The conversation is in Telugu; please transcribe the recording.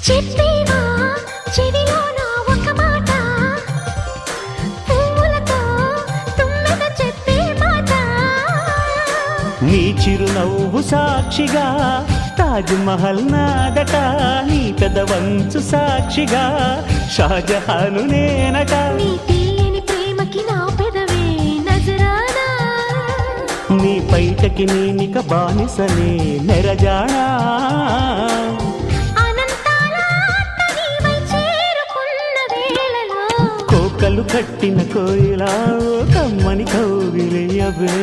చెప్పేవా చెవిలోన ఒక మాట, పువ్వులతో తుమ్మెద చెప్పే మాట. నీ చిరునవ్వు సాక్షిగా తాజ్ మహల్ నాదట, నీ పెదవంచు సాక్షిగా షాజహాను నేనట. నీ తీయని ప్రేమకి నా పెదవే నజరానా, నీ పైటకి నేనిక బానిసనే నెరజాడా. అనంతాల ఆత్మ నీవై చేరుకున్న వేళలో కోకలు కట్టిన కోయిలా కమ్మని కౌగిలియవే.